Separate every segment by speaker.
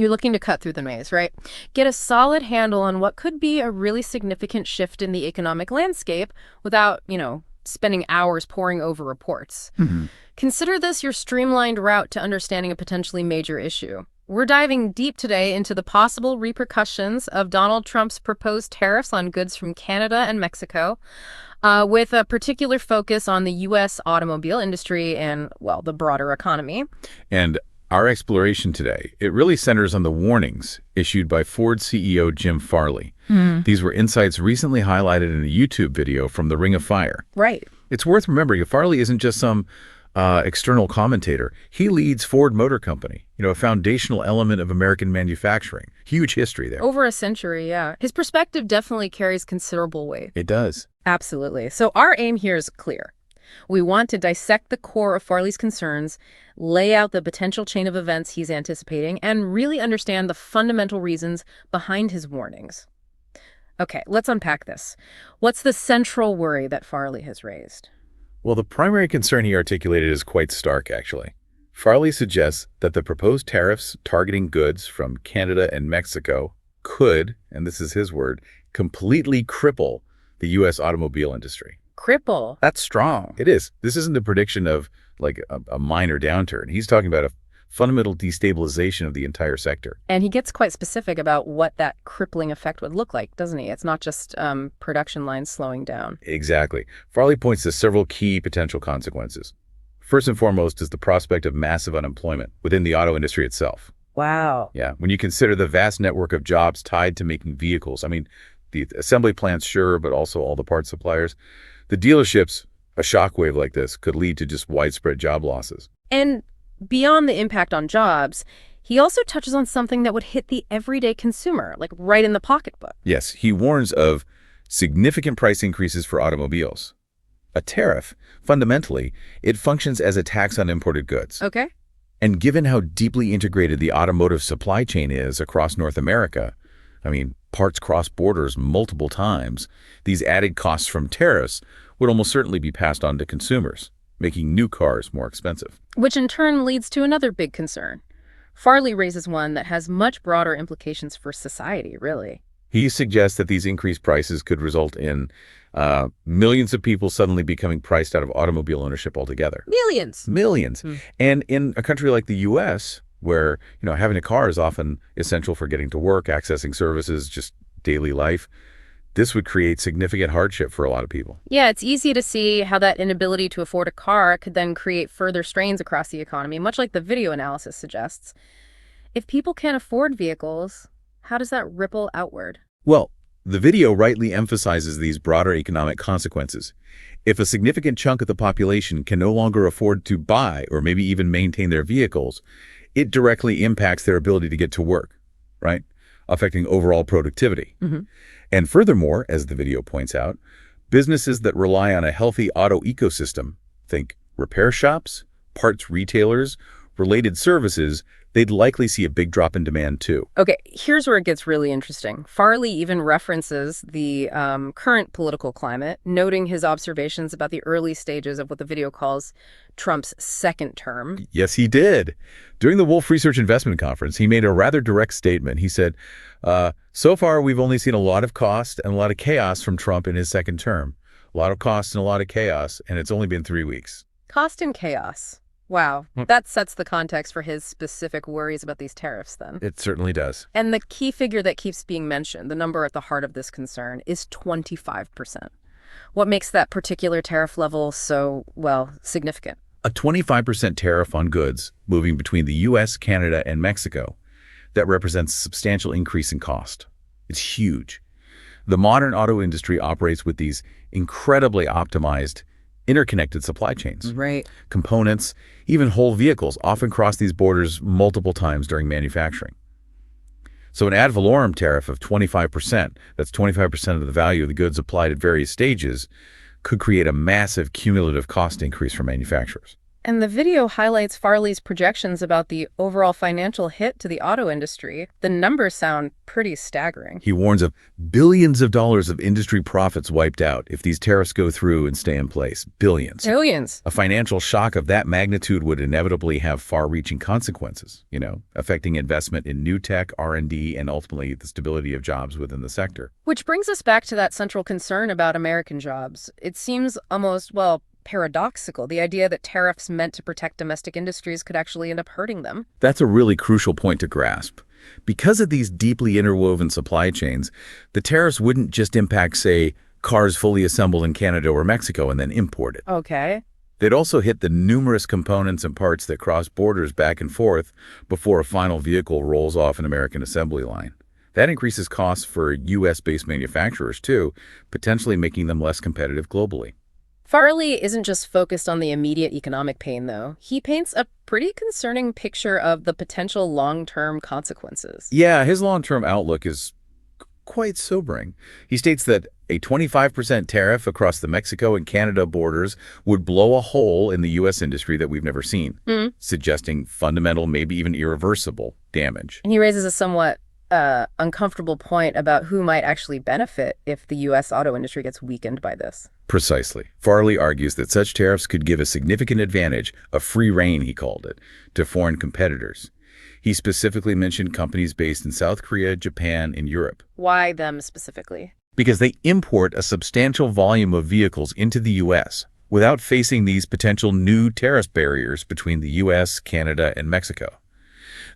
Speaker 1: You're looking to cut through the maze, right? Get a solid handle on what could be a really significant shift in the economic landscape without, spending hours poring over reports.
Speaker 2: Hmm.
Speaker 1: Consider this your streamlined route to understanding a potentially major issue. We're diving deep today into the possible repercussions of Donald Trump's proposed tariffs on goods from Canada and Mexico, with a particular focus on the U.S. automobile industry and, well, the broader economy.
Speaker 2: And our exploration today, it really centers on the warnings issued by Ford CEO Jim Farley. These were insights recently highlighted in a YouTube video from the Ring of Fire.
Speaker 1: Right.
Speaker 2: It's worth remembering, Farley isn't just some external commentator. He leads Ford Motor Company, a foundational element of American manufacturing. Huge history there.
Speaker 1: Over a century, yeah. His perspective definitely carries considerable weight.
Speaker 2: It does.
Speaker 1: Absolutely. So our aim here is clear. We want to dissect the core of Farley's concerns, lay out the potential chain of events he's anticipating, and really understand the fundamental reasons behind his warnings. Okay, let's unpack this. What's the central worry that Farley has raised?
Speaker 2: Well, the primary concern he articulated is quite stark, actually. Farley suggests that the proposed tariffs targeting goods from Canada and Mexico could, and this is his word, completely cripple the U.S. automobile industry.
Speaker 1: Cripple.
Speaker 3: That's strong.
Speaker 2: It is. This isn't a prediction of like a minor downturn. He's talking about a fundamental destabilization of the entire sector.
Speaker 1: And he gets quite specific about what that crippling effect would look like, doesn't he? It's not just production lines slowing down.
Speaker 2: Exactly. Farley points to several key potential consequences. First and foremost is the prospect of massive unemployment within the auto industry itself.
Speaker 1: Wow.
Speaker 2: Yeah, when you consider the vast network of jobs tied to making vehicles, the assembly plants, sure, but also all the parts suppliers, the dealerships, a shockwave like this could lead to just widespread job losses.
Speaker 1: And beyond the impact on jobs, he also touches on something that would hit the everyday consumer, like right in the pocketbook.
Speaker 2: Yes, he warns of significant price increases for automobiles. A tariff, fundamentally, it functions as a tax on imported goods.
Speaker 1: Okay.
Speaker 2: And given how deeply integrated the automotive supply chain is across North America, parts cross borders multiple times, these added costs from tariffs would almost certainly be passed on to consumers, making new cars more expensive.
Speaker 1: Which in turn leads to another big concern. Farley raises one that has much broader implications for society, really.
Speaker 2: He suggests that these increased prices could result in millions of people suddenly becoming priced out of automobile ownership altogether. Millions. And in a country like the U.S., where having a car is often essential for getting to work, accessing services, just daily life, this would create significant hardship for a lot of people.
Speaker 1: Yeah, it's easy to see how that inability to afford a car could then create further strains across the economy, much like the video analysis suggests. If people can't afford vehicles, how does that ripple outward?
Speaker 2: Well, the video rightly emphasizes these broader economic consequences. If a significant chunk of the population can no longer afford to buy or maybe even maintain their vehicles, it directly impacts their ability to get to work, right? Affecting overall productivity. And furthermore, as the video points out, businesses that rely on a healthy auto ecosystem, think repair shops, parts retailers, related services, they'd likely see a big drop in demand too.
Speaker 1: Okay, here's where it gets really interesting. Farley even references the current political climate, noting his observations about the early stages of what the video calls Trump's second term.
Speaker 2: Yes, he did. During the Wolf Research Investment Conference, he made a rather direct statement. He said, so far, we've only seen a lot of cost and a lot of chaos from Trump in his second term. A lot of cost and a lot of chaos, and it's only been 3 weeks.
Speaker 1: Cost and chaos. Wow, that sets the context for his specific worries about these tariffs then.
Speaker 2: It certainly does.
Speaker 1: And the key figure that keeps being mentioned, the number at the heart of this concern, is 25%. What makes that particular tariff level so, significant?
Speaker 2: A 25% tariff on goods moving between the U.S., Canada, and Mexico, that represents a substantial increase in cost. It's huge. The modern auto industry operates with these incredibly optimized, interconnected supply chains.
Speaker 1: Right.
Speaker 2: Components, even whole vehicles, often cross these borders multiple times during manufacturing. So an ad valorem tariff of 25%, that's 25% of the value of the goods applied at various stages, could create a massive cumulative cost increase for manufacturers.
Speaker 1: And the video highlights Farley's projections about the overall financial hit to the auto industry. The numbers sound pretty staggering.
Speaker 2: He warns of billions of dollars of industry profits wiped out if these tariffs go through and stay in place. Billions.
Speaker 1: Billions.
Speaker 2: A financial shock of that magnitude would inevitably have far-reaching consequences, affecting investment in new tech, R&D, and ultimately the stability of jobs within the sector.
Speaker 1: Which brings us back to that central concern about American jobs. It seems almost, paradoxical, the idea that tariffs meant to protect domestic industries could actually end up hurting them.
Speaker 2: That's a really crucial point to grasp. Because of these deeply interwoven supply chains, the tariffs wouldn't just impact, say, cars fully assembled in Canada or Mexico and then imported.
Speaker 1: Okay.
Speaker 2: They'd also hit the numerous components and parts that cross borders back and forth before a final vehicle rolls off an American assembly line. That increases costs for U.S.-based manufacturers, too, potentially making them less competitive globally.
Speaker 1: Farley isn't just focused on the immediate economic pain, though. He paints a pretty concerning picture of the potential long-term consequences.
Speaker 2: Yeah, his long-term outlook is quite sobering. He states that a 25% tariff across the Mexico and Canada borders would blow a hole in the U.S. industry that we've never seen, suggesting fundamental, maybe even irreversible damage.
Speaker 1: And he raises a somewhat uncomfortable point about who might actually benefit if the U.S. auto industry gets weakened by this.
Speaker 2: Precisely. Farley argues that such tariffs could give a significant advantage, a free rein, he called it, to foreign competitors. He specifically mentioned companies based in South Korea, Japan, and Europe.
Speaker 1: Why them specifically?
Speaker 2: Because they import a substantial volume of vehicles into the U.S. without facing these potential new tariff barriers between the U.S., Canada, and Mexico.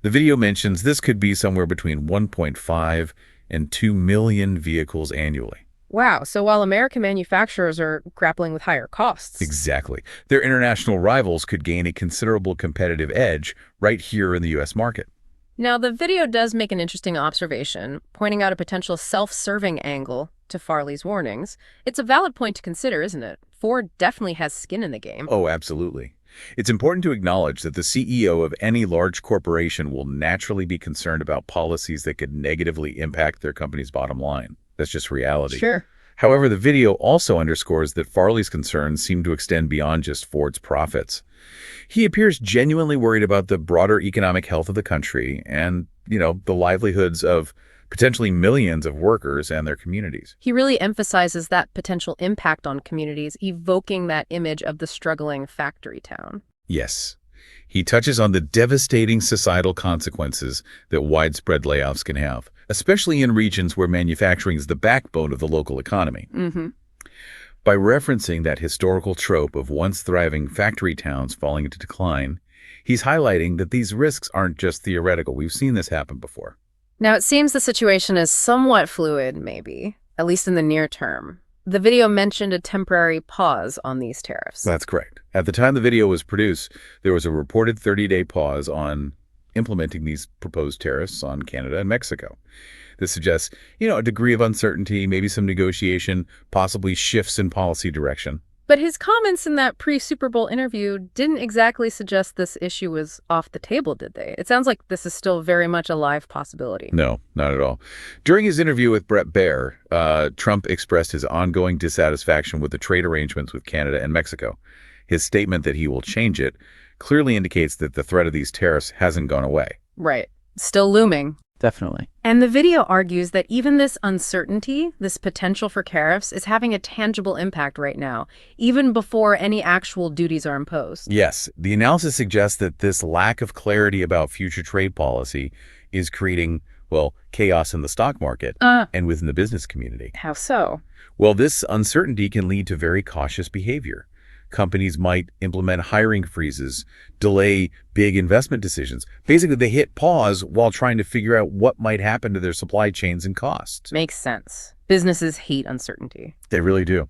Speaker 2: The video mentions this could be somewhere between 1.5 and 2 million vehicles annually.
Speaker 1: Wow, so while American manufacturers are grappling with higher costs.
Speaker 2: Exactly. Their international rivals could gain a considerable competitive edge right here in the U.S. market.
Speaker 1: Now, the video does make an interesting observation, pointing out a potential self-serving angle to Farley's warnings. It's a valid point to consider, isn't it? Ford definitely has skin in the game.
Speaker 2: Oh, absolutely. It's important to acknowledge that the CEO of any large corporation will naturally be concerned about policies that could negatively impact their company's bottom line. That's just reality.
Speaker 1: Sure.
Speaker 2: However, the video also underscores that Farley's concerns seem to extend beyond just Ford's profits. He appears genuinely worried about the broader economic health of the country and, the livelihoods of potentially millions of workers and their communities.
Speaker 1: He really emphasizes that potential impact on communities, evoking that image of the struggling factory town.
Speaker 2: Yes. He touches on the devastating societal consequences that widespread layoffs can have, especially in regions where manufacturing is the backbone of the local economy. By referencing that historical trope of once thriving factory towns falling into decline, he's highlighting that these risks aren't just theoretical. We've seen this happen before.
Speaker 1: Now, it seems the situation is somewhat fluid, maybe, at least in the near term. The video mentioned a temporary pause on these tariffs.
Speaker 2: That's correct. At the time the video was produced, there was a reported 30-day pause on implementing these proposed tariffs on Canada and Mexico. This suggests, a degree of uncertainty, maybe some negotiation, possibly shifts in policy direction.
Speaker 1: But his comments in that pre-Super Bowl interview didn't exactly suggest this issue was off the table, did they? It sounds like this is still very much a live possibility.
Speaker 2: No, not at all. During his interview with Bret Baier, Trump expressed his ongoing dissatisfaction with the trade arrangements with Canada and Mexico. His statement that he will change it clearly indicates that the threat of these tariffs hasn't gone away.
Speaker 1: Right. Still looming.
Speaker 3: Definitely.
Speaker 1: And the video argues that even this uncertainty, this potential for tariffs, is having a tangible impact right now, even before any actual duties are imposed.
Speaker 2: Yes, the analysis suggests that this lack of clarity about future trade policy is creating, chaos in the stock market and within the business community.
Speaker 1: How so?
Speaker 2: Well, this uncertainty can lead to very cautious behavior. Companies might implement hiring freezes, delay big investment decisions. Basically, they hit pause while trying to figure out what might happen to their supply chains and costs.
Speaker 1: Makes sense. Businesses hate uncertainty.
Speaker 2: They really do.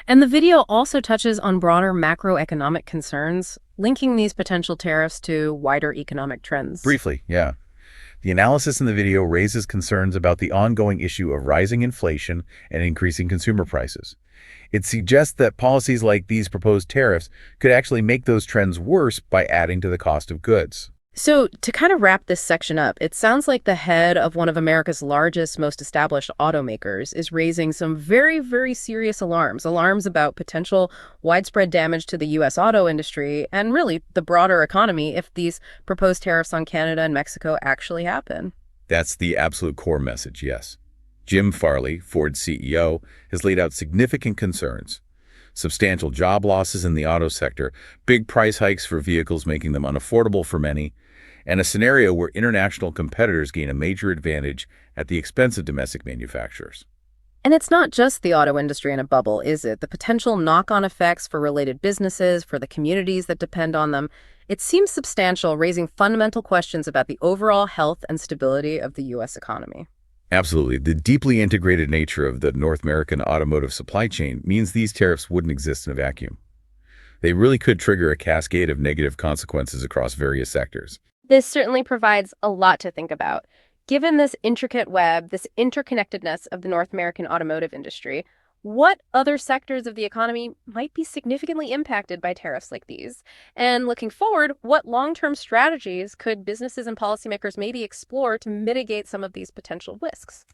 Speaker 1: And the video also touches on broader macroeconomic concerns, linking these potential tariffs to wider economic trends.
Speaker 2: Briefly, yeah. The analysis in the video raises concerns about the ongoing issue of rising inflation and increasing consumer prices. It suggests that policies like these proposed tariffs could actually make those trends worse by adding to the cost of goods.
Speaker 1: So, to kind of wrap this section up, it sounds like the head of one of America's largest, most established automakers is raising some very, very serious alarms about potential widespread damage to the U.S. auto industry and really the broader economy if these proposed tariffs on Canada and Mexico actually happen.
Speaker 2: That's the absolute core message, yes. Jim Farley, Ford's CEO, has laid out significant concerns. Substantial job losses in the auto sector, big price hikes for vehicles making them unaffordable for many, and a scenario where international competitors gain a major advantage at the expense of domestic manufacturers.
Speaker 1: And it's not just the auto industry in a bubble, is it? The potential knock-on effects for related businesses, for the communities that depend on them, it seems substantial, raising fundamental questions about the overall health and stability of the U.S. economy.
Speaker 2: Absolutely. The deeply integrated nature of the North American automotive supply chain means these tariffs wouldn't exist in a vacuum. They really could trigger a cascade of negative consequences across various sectors.
Speaker 1: This certainly provides a lot to think about. Given this intricate web, this interconnectedness of the North American automotive industry, what other sectors of the economy might be significantly impacted by tariffs like these? And looking forward, what long-term strategies could businesses and policymakers maybe explore to mitigate some of these potential risks?